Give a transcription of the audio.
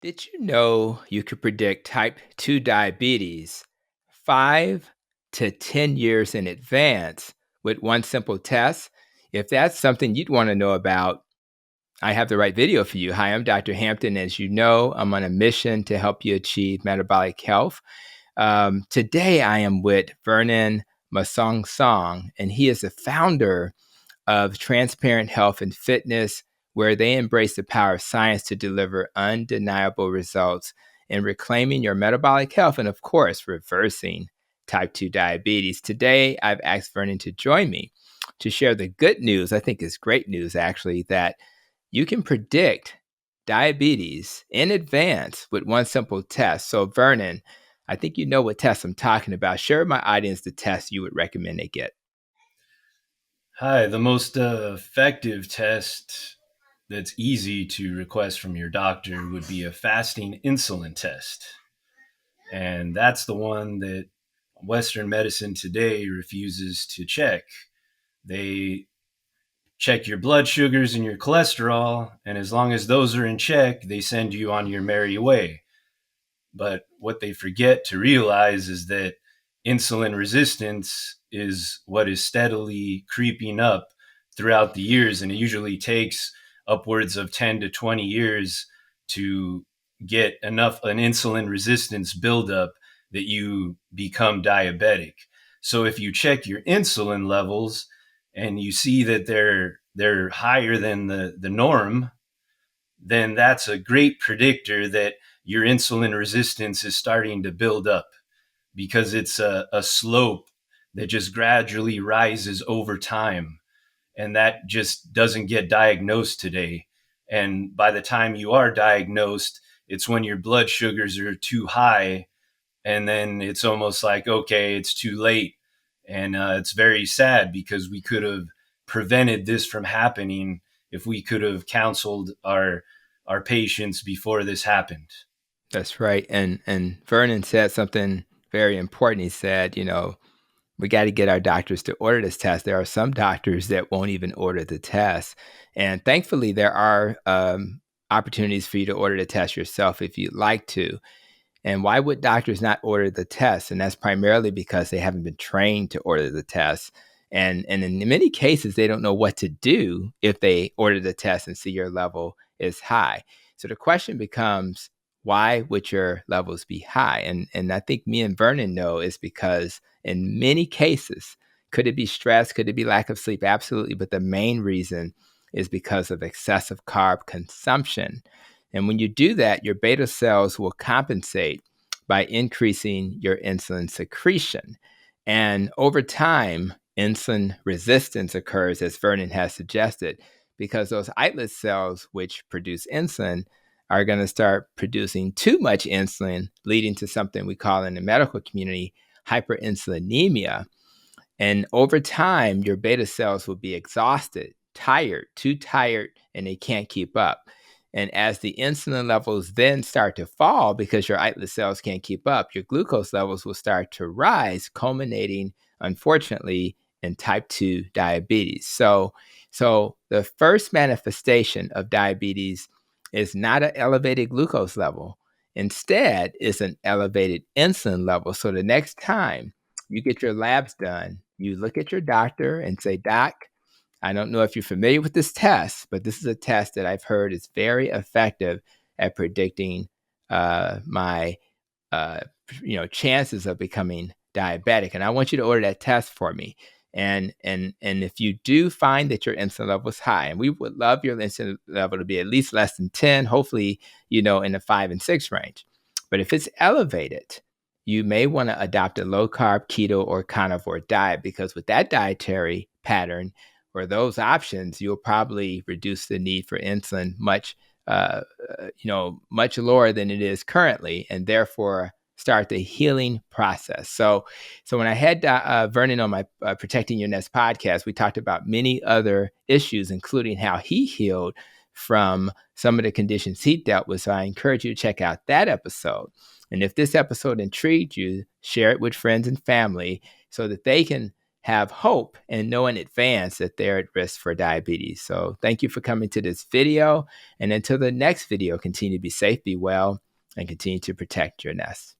Did you know you could predict type 2 diabetes 5 to 10 years in advance with one simple test? If that's something you'd want to know about, I have the right video for you. Hi, I'm Dr. Hampton. As you know, I'm on a mission to help you achieve metabolic health. Today, I am with Vernon Masongson, and he is the founder of Transparent Health and Fitness, where they embrace the power of science to deliver undeniable results in reclaiming your metabolic health and, of course, reversing type 2 diabetes. Today, I've asked Vernon to join me to share the good news. I think it's great news, actually, that you can predict diabetes in advance with one simple test. So, Vernon, I think you know what test I'm talking about. Share with my audience the test you would recommend they get. Hi, the most effective test that's easy to request from your doctor would be a fasting insulin test. And that's the one that Western medicine today refuses to check. They check your blood sugars and your cholesterol, and as long as those are in check, they send you on your merry way. But what they forget to realize is that insulin resistance is what is steadily creeping up throughout the years. And it usually takes upwards of 10 to 20 years to get enough an insulin resistance buildup that you become diabetic. So if you check your insulin levels and you see that they're higher than the norm, then that's a great predictor that your insulin resistance is starting to build up, because it's a slope that just gradually rises over time. And that just doesn't get diagnosed today. And by the time you are diagnosed, it's when your blood sugars are too high. And then it's almost like, okay, it's too late. And it's very sad, because we could have prevented this from happening if we could have counseled our patients before this happened. That's right. And Vernon said something very important. He said, we got to get our doctors to order this test. There are some doctors that won't even order the test. And thankfully, there are opportunities for you to order the test yourself if you'd like to. And why would doctors not order the test? And that's primarily because they haven't been trained to order the test. And in many cases, they don't know what to do if they order the test and see your level is high. So the question becomes, why would your levels be high? And I think me and Vernon know is because in many cases, could it be stress? Could it be lack of sleep? Absolutely. But the main reason is because of excessive carb consumption. And when you do that, your beta cells will compensate by increasing your insulin secretion. And over time, insulin resistance occurs, as Vernon has suggested, because those islet cells, which produce insulin, are going to start producing too much insulin, leading to something we call in the medical community hyperinsulinemia. And over time, your beta cells will be exhausted, tired, too tired, and they can't keep up. And as the insulin levels then start to fall because your islet cells can't keep up, your glucose levels will start to rise, culminating, unfortunately, in type 2 diabetes. So the first manifestation of diabetes is not an elevated glucose level. Instead, it's an elevated insulin level. So the next time you get your labs done, you look at your doctor and say, Doc, I don't know if you're familiar with this test, but this is a test that I've heard is very effective at predicting my chances of becoming diabetic. And I want you to order that test for me. And if you do find that your insulin level is high, and we would love your insulin level to be at least less than 10, hopefully, in the 5 and 6 range. But if it's elevated, you may want to adopt a low carb, keto, or carnivore diet, because with that dietary pattern or those options, you'll probably reduce the need for insulin much lower than it is currently, and therefore start the healing process. So when I had Vernon on my Protecting Your Nest podcast, we talked about many other issues, including how he healed from some of the conditions he dealt with. So I encourage you to check out that episode. And if this episode intrigued you, share it with friends and family so that they can have hope and know in advance that they're at risk for diabetes. So thank you for coming to this video. And until the next video, continue to be safe, be well, and continue to protect your nest.